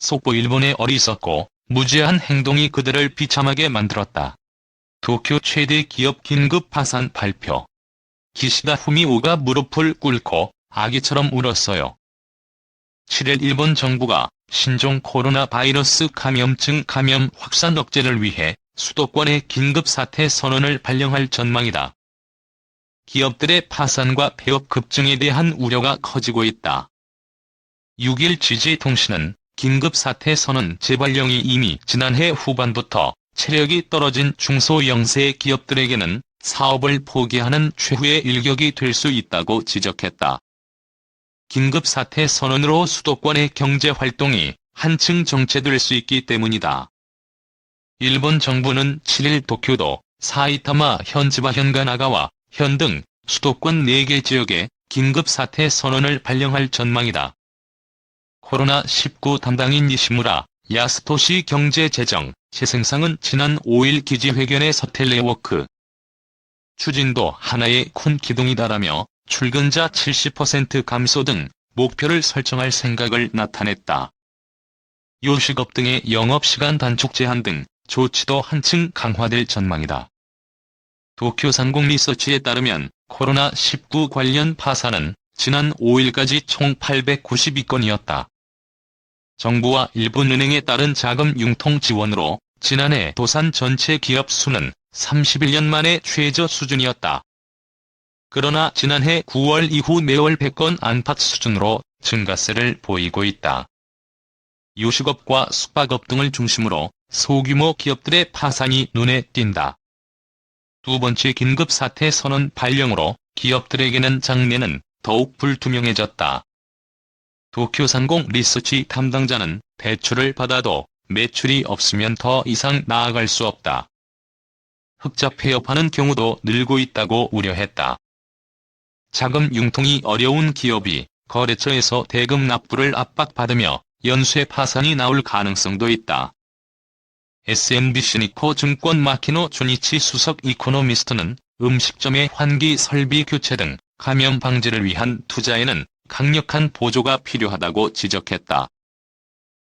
속보 일본의 어리석고 무지한 행동이 그들을 비참하게 만들었다. 도쿄 최대 기업 긴급 파산 발표. 기시다 후미오가 무릎을 꿇고 아기처럼 울었어요. 7일 일본 정부가 신종 코로나 바이러스 감염증 감염 확산 억제를 위해 수도권에 긴급 사태 선언을 발령할 전망이다. 기업들의 파산과 폐업 급증에 대한 우려가 커지고 있다. 6일 지지통신은 긴급 사태 선언 재발령이 이미 지난해 후반부터 체력이 떨어진 중소영세 기업들에게는 사업을 포기하는 최후의 일격이 될 수 있다고 지적했다. 긴급 사태 선언으로 수도권의 경제 활동이 한층 정체될 수 있기 때문이다. 일본 정부는 7일 도쿄도, 사이타마, 현지바, 현가나가와 현 등 수도권 4개 지역에 긴급 사태 선언을 발령할 전망이다. 코로나19 담당인 니시무라 야스토시 경제재정 재생상은 지난 5일 기지회견에서 텔레워크 추진도 하나의 큰 기둥이다라며 출근자 70% 감소 등 목표를 설정할 생각을 나타냈다. 요식업 등의 영업시간 단축 제한 등 조치도 한층 강화될 전망이다. 도쿄상공 리서치에 따르면 코로나19 관련 파산은 지난 5일까지 총 892건이었다. 정부와 일본은행에 따른 자금 융통 지원으로 지난해 도산 전체 기업 수는 31년 만에 최저 수준이었다. 그러나 지난해 9월 이후 매월 100건 안팎 수준으로 증가세를 보이고 있다. 요식업과 숙박업 등을 중심으로 소규모 기업들의 파산이 눈에 띈다. 두 번째 긴급 사태 선언 발령으로 기업들에게는 장래는 더욱 불투명해졌다. 도쿄상공 리서치 담당자는 대출을 받아도 매출이 없으면 더 이상 나아갈 수 없다. 흑자 폐업하는 경우도 늘고 있다고 우려했다. 자금 융통이 어려운 기업이 거래처에서 대금 납부를 압박받으며 연쇄 파산이 나올 가능성도 있다. SMBC 니코 증권 마키노 주니치 수석 이코노미스트는 음식점의 환기 설비 교체 등 감염 방지를 위한 투자에는 강력한 보조가 필요하다고 지적했다.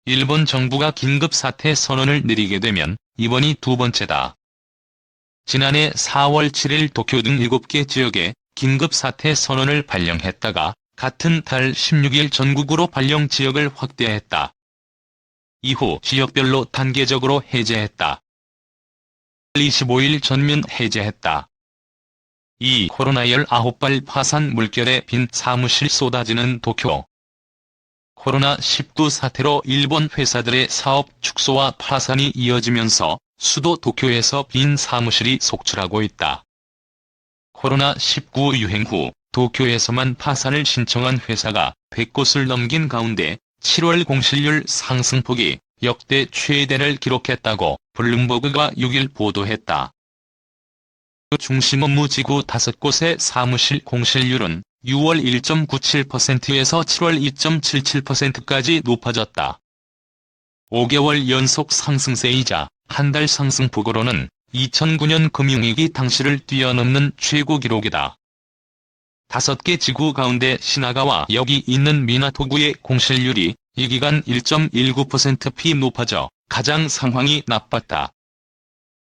일본 정부가 긴급 사태 선언을 내리게 되면 이번이 두 번째다. 지난해 4월 7일 도쿄 등 7개 지역에 긴급 사태 선언을 발령했다가 같은 달 16일 전국으로 발령 지역을 확대했다. 이후 지역별로 단계적으로 해제했다. 25일 전면 해제했다. 이 코로나 19발 파산 물결에 빈 사무실 쏟아지는 도쿄. 코로나19 사태로 일본 회사들의 사업 축소와 파산이 이어지면서 수도 도쿄에서 빈 사무실이 속출하고 있다. 코로나19 유행 후 도쿄에서만 파산을 신청한 회사가 100곳을 넘긴 가운데 7월 공실률 상승폭이 역대 최대를 기록했다고 블룸버그가 6일 보도했다. 중심 업무 지구 5곳의 사무실 공실률은 6월 1.97%에서 7월 2.77%까지 높아졌다. 5개월 연속 상승세이자 한 달 상승폭으로는 2009년 금융위기 당시를 뛰어넘는 최고 기록이다. 5개 지구 가운데 시나가와 역이 있는 미나토구의 공실률이 이 기간 1.19%p 높아져 가장 상황이 나빴다.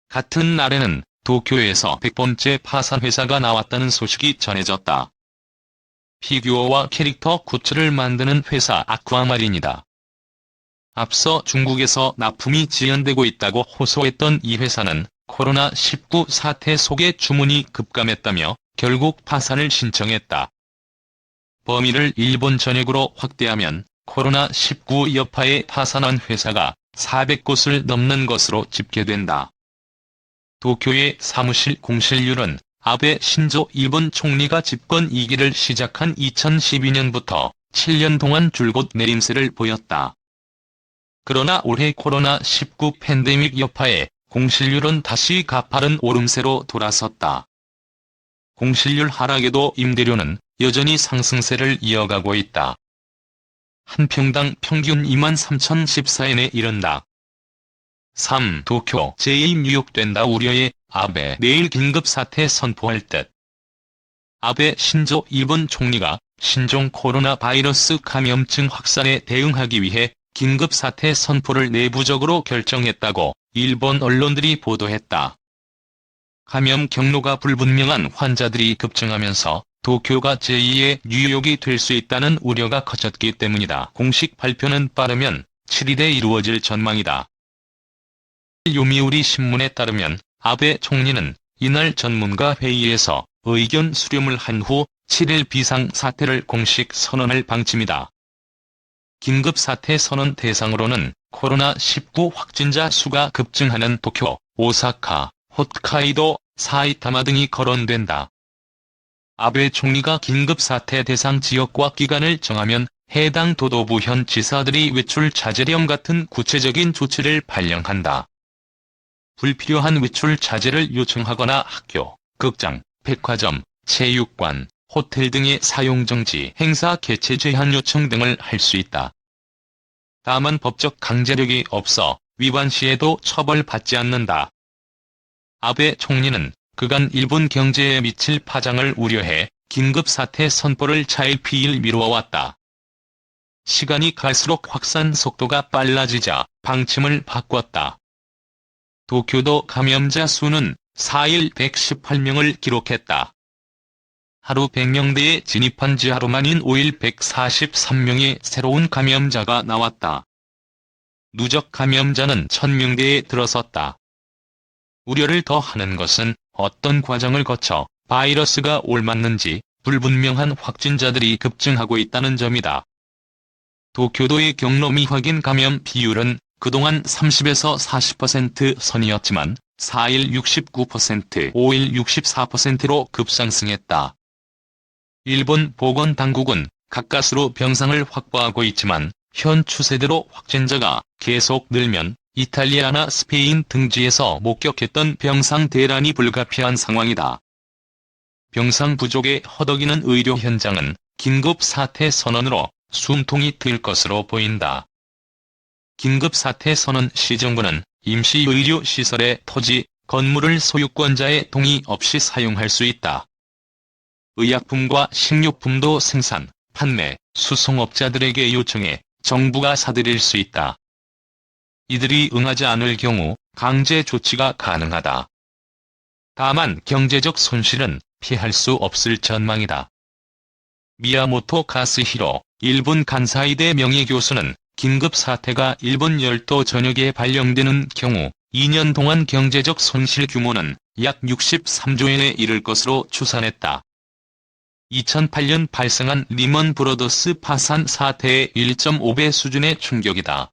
같은 날에는 도쿄에서 100번째 파산 회사가 나왔다는 소식이 전해졌다. 피규어와 캐릭터 굿즈를 만드는 회사 아쿠아마린이다. 앞서 중국에서 납품이 지연되고 있다고 호소했던 이 회사는 코로나19 사태 속에 주문이 급감했다며 결국 파산을 신청했다. 범위를 일본 전역으로 확대하면 코로나19 여파에 파산한 회사가 400곳을 넘는 것으로 집계된다. 도쿄의 사무실 공실률은 아베 신조 일본 총리가 집권 2기를 시작한 2012년부터 7년 동안 줄곧 내림세를 보였다. 그러나 올해 코로나19 팬데믹 여파에 공실률은 다시 가파른 오름세로 돌아섰다. 공실률 하락에도 임대료는 여전히 상승세를 이어가고 있다. 한 평당 평균 23,014엔에 이른다. 3. 도쿄 제2뉴욕된다 우려에 아베 내일 긴급사태 선포할 듯. 아베 신조 일본 총리가 신종 코로나 바이러스 감염증 확산에 대응하기 위해 긴급사태 선포를 내부적으로 결정했다고 일본 언론들이 보도했다. 감염 경로가 불분명한 환자들이 급증하면서 도쿄가 제2의 뉴욕이 될 수 있다는 우려가 커졌기 때문이다. 공식 발표는 빠르면 7일에 이루어질 전망이다. 요미우리 신문에 따르면 아베 총리는 이날 전문가 회의에서 의견 수렴을 한 후 7일 비상사태를 공식 선언할 방침이다. 긴급사태 선언 대상으로는 코로나19 확진자 수가 급증하는 도쿄, 오사카, 홋카이도, 사이타마 등이 거론된다. 아베 총리가 긴급사태 대상 지역과 기간을 정하면 해당 도도부 현 지사들이 외출 자제령 같은 구체적인 조치를 발령한다. 불필요한 외출 자제를 요청하거나 학교, 극장, 백화점, 체육관, 호텔 등의 사용 정지, 행사 개최 제한 요청 등을 할 수 있다. 다만 법적 강제력이 없어 위반 시에도 처벌받지 않는다. 아베 총리는 그간 일본 경제에 미칠 파장을 우려해 긴급사태 선포를 차일피일 미루어왔다. 시간이 갈수록 확산 속도가 빨라지자 방침을 바꿨다. 도쿄도 감염자 수는 4일 118명을 기록했다. 하루 100명대에 진입한 지 하루 만인 5일 143명의 새로운 감염자가 나왔다. 누적 감염자는 1000명대에 들어섰다. 우려를 더하는 것은 어떤 과정을 거쳐 바이러스가 옮았는지 불분명한 확진자들이 급증하고 있다는 점이다. 도쿄도의 경로 미확인 감염 비율은 그동안 30에서 40% 선이었지만 4일 69%, 5일 64%로 급상승했다. 일본 보건당국은 가까스로 병상을 확보하고 있지만 현 추세대로 확진자가 계속 늘면 이탈리아나 스페인 등지에서 목격했던 병상 대란이 불가피한 상황이다. 병상 부족에 허덕이는 의료 현장은 긴급사태 선언으로 숨통이 트일 것으로 보인다. 긴급사태 선언 시 정부는 임시의료시설의 토지, 건물을 소유권자의 동의 없이 사용할 수 있다. 의약품과 식료품도 생산, 판매, 수송업자들에게 요청해 정부가 사들일 수 있다. 이들이 응하지 않을 경우 강제 조치가 가능하다. 다만 경제적 손실은 피할 수 없을 전망이다. 미야모토 가스히로 일본 간사이대 명예교수는 긴급사태가 일본 열도 전역에 발령되는 경우 2년 동안 경제적 손실 규모는 약 63조엔에 이를 것으로 추산했다. 2008년 발생한 리먼 브러더스 파산 사태의 1.5배 수준의 충격이다.